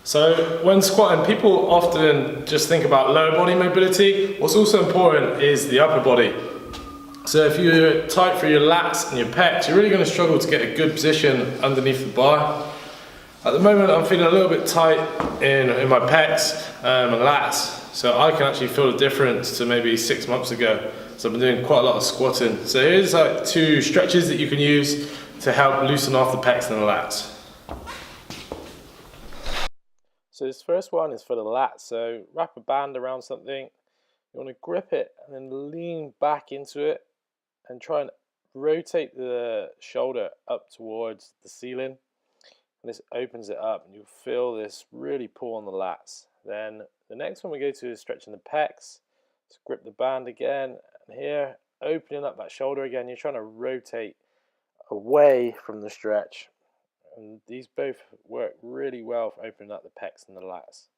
So when squatting, people often just think about lower body mobility. What's also important is the upper body. So if you're tight for your lats and your pecs, you're really going to struggle to get a good position underneath the bar. At the moment, I'm feeling a little bit tight in my pecs and lats, so I can actually feel the difference to maybe 6 months ago. So I've been doing quite a lot of squatting. So here's like 2 stretches that you can use to help loosen off the pecs and the lats. So this first one is for the lats. So wrap a band around something. You want to grip it and then lean back into it and try and rotate the shoulder up towards the ceiling. And this opens it up and you'll feel this really pull on the lats. Then the next one we go to is stretching the pecs. So grip the band again, and here opening up that shoulder again. You're trying to rotate away from the stretch, and these both work really well for opening up the pecs and the lats.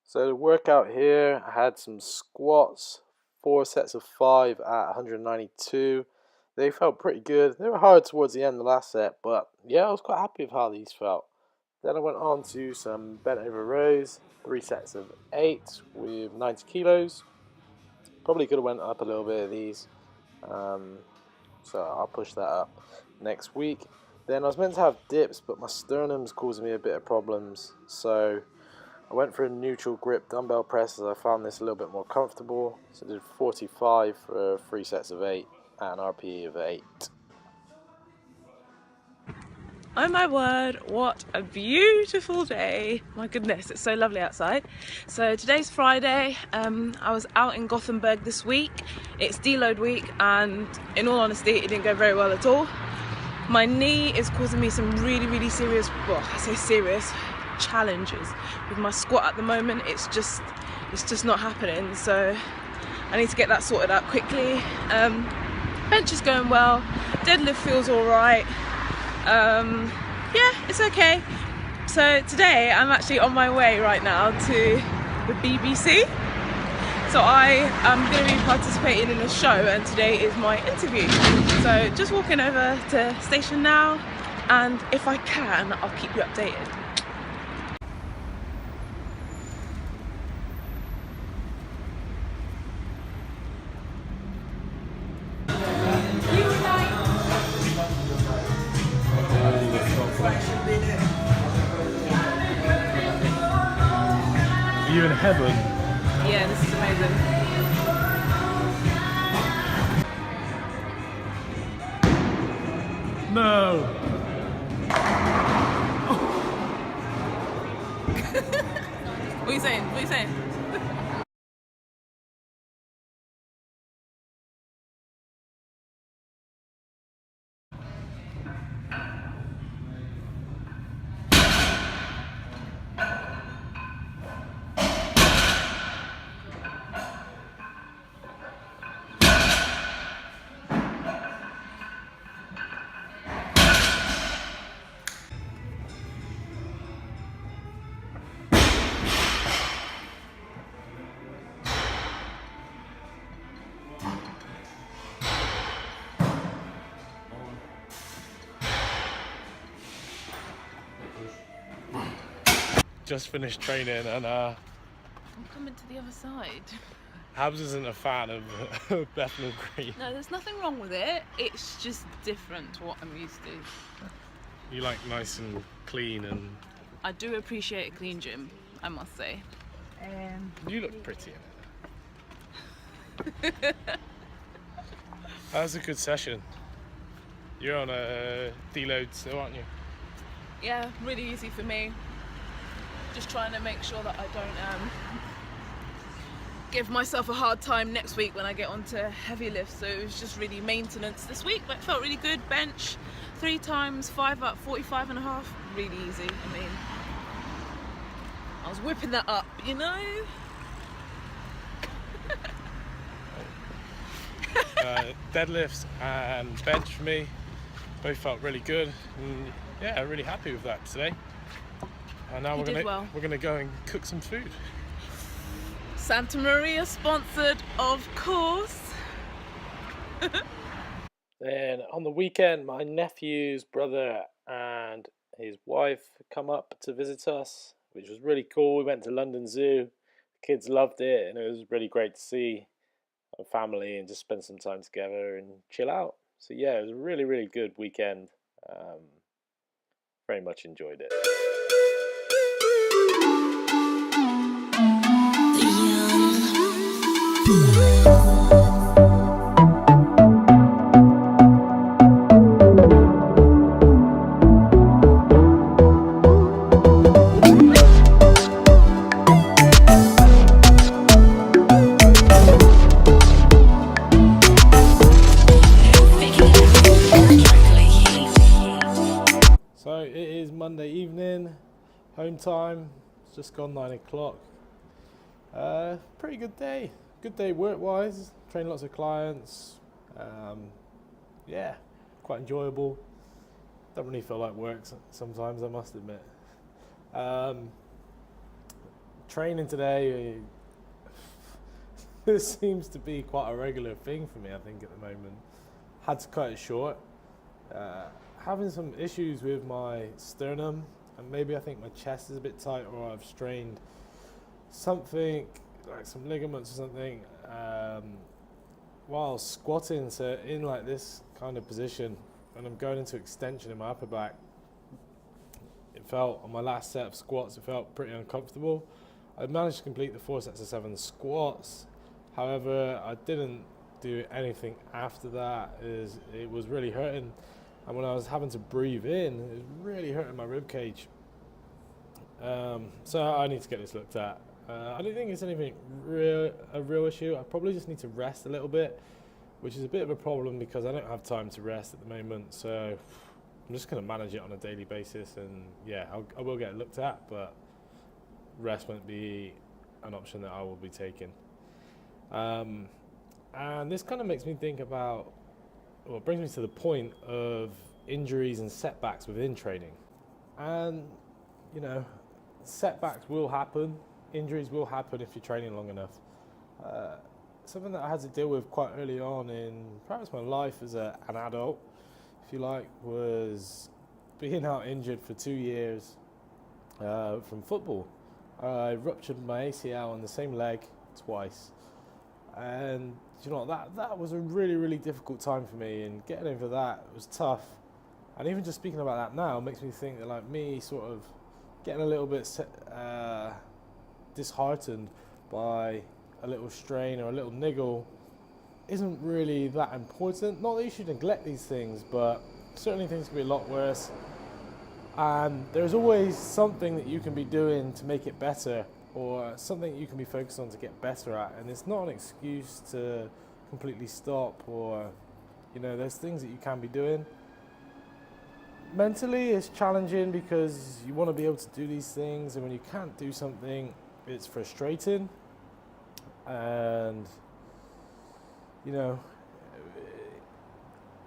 So the workout here, I had some squats, 4 sets of 5 at 192. They felt pretty good. They were hard towards the end of the last set, but yeah, I was quite happy with how these felt. Then I went on to some bent over rows, 3 sets of 8 with 90 kilos. Probably could have went up a little bit of these, so I'll push that up next week. Then I was meant to have dips, but my sternum's causing me a bit of problems, so I went for a neutral grip dumbbell press as I found this a little bit more comfortable. So I did 45 for 3 sets of 8 at an RPE of 8. Oh my word, what a beautiful day. My goodness, it's so lovely outside. So today's Friday. I was out in Gothenburg this week. It's deload week, and in all honesty, it didn't go very well at all. My knee is causing me some really serious, well, I say serious, challenges with my squat at the moment. It's just not happening, so I need to get that sorted out quickly. Bench is going well, deadlift feels all right. Yeah, it's okay. So today I'm actually on my way right now to the BBC. So I am going to be participating in a show, and today is my interview. So just walking over to station now, and if I can, I'll keep you updated. Are you in heaven? Yeah, this is amazing. No! What are you saying? What are you saying? Just finished training, and I'm coming to the other side. Habs isn't a fan of Bethnal Green. No, there's nothing wrong with it. It's just different to what I'm used to. You like nice and clean, and I do appreciate a clean gym, I must say. you look pretty in it. That was a good session. You're on a deload still, aren't you? Yeah, really easy for me. Just trying to make sure that I don't give myself a hard time next week when I get onto heavy lifts. So it was just really maintenance this week, but it felt really good. Bench 3 times 5 at 45.5, really easy. I mean, I was whipping that up, you know. Deadlifts and bench for me both felt really good, and yeah, really happy with that today. And now we're gonna go and cook some food. Santa Maria sponsored, of course. Then on the weekend, my nephew's brother and his wife come up to visit us. which was really cool. We went to London Zoo. The kids loved it, and it was really great to see our family and just spend some time together and chill out. So yeah, it was a really, really good weekend. Very much enjoyed it. So it is Monday evening, home time. It's just gone 9 o'clock. Pretty good day. Good day work-wise. Trained lots of clients. Yeah, quite enjoyable. Don't really feel like work sometimes, I must admit. Training today, this seems to be quite a regular thing for me, I think, at the moment. Had to cut it short. Having some issues with my sternum, and maybe I think my chest is a bit tight, or I've strained something like some ligaments or something while squatting. So in like this kind of position, and I'm going into extension in my upper back, it felt on my last set of squats, it felt pretty uncomfortable. I managed to complete the 4 sets of 7 squats. However, I didn't do anything after that. It was really hurting. And when I was having to breathe in, it was really hurting my rib cage. So I need to get this looked at. I don't think it's anything a real issue. I probably just need to rest a little bit, which is a bit of a problem because I don't have time to rest at the moment. So I'm just going to manage it on a daily basis, and yeah, I will get it looked at, but rest won't be an option that I will be taking. And this kind of makes me think about, well, it brings me to the point of injuries and setbacks within training. And, you know, setbacks will happen, injuries will happen if you're training long enough. Something that I had to deal with quite early on in perhaps my life as an adult, if you like, was being out injured for 2 years from football. I ruptured my ACL on the same leg twice. And you know, that was a really, really difficult time for me, and getting over that was tough. And even just speaking about that now makes me think that, like, me sort of getting a little bit disheartened by a little strain or a little niggle isn't really that important. Not that you should neglect these things, but certainly things can be a lot worse. And there's always something that you can be doing to make it better, or something you can be focused on to get better at. And it's not an excuse to completely stop, or, you know, there's things that you can be doing. Mentally, it's challenging because you want to be able to do these things, and when you can't do something, it's frustrating. And, you know,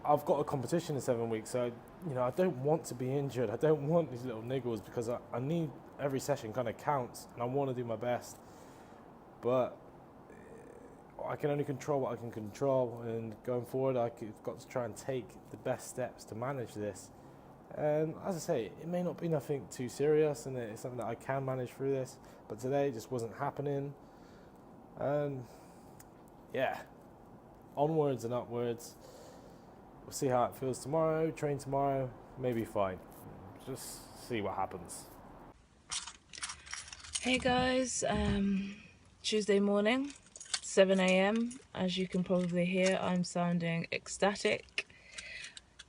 I've got a competition in 7 weeks, so, you know, I don't want to be injured. I don't want these little niggles, because I need every session kind of counts, and I want to do my best. But I can only control what I can control, and going forward, I've got to try and take the best steps to manage this. And as I say, it may not be nothing too serious, and it's something that I can manage through this, but today it just wasn't happening. And yeah, onwards and upwards. We'll see how it feels tomorrow, train tomorrow, maybe fine. Just see what happens. Hey guys, Tuesday morning, 7 a.m. As you can probably hear, I'm sounding ecstatic.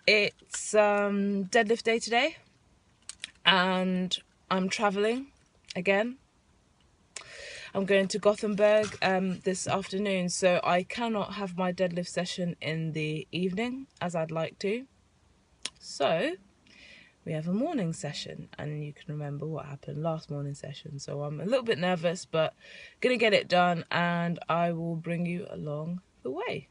It's deadlift day today, and I'm traveling again. I'm going to Gothenburg this afternoon, so I cannot have my deadlift session in the evening as I'd like to. So we have a morning session, and you can remember what happened last morning session. So I'm a little bit nervous, but gonna get it done, and I will bring you along the way.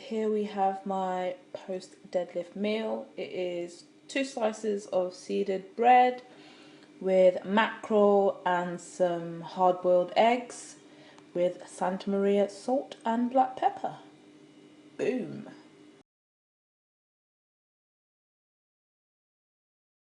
here we have my post deadlift meal. It is 2 slices of seeded bread with mackerel and some hard-boiled eggs with Santa Maria salt and black pepper. Boom.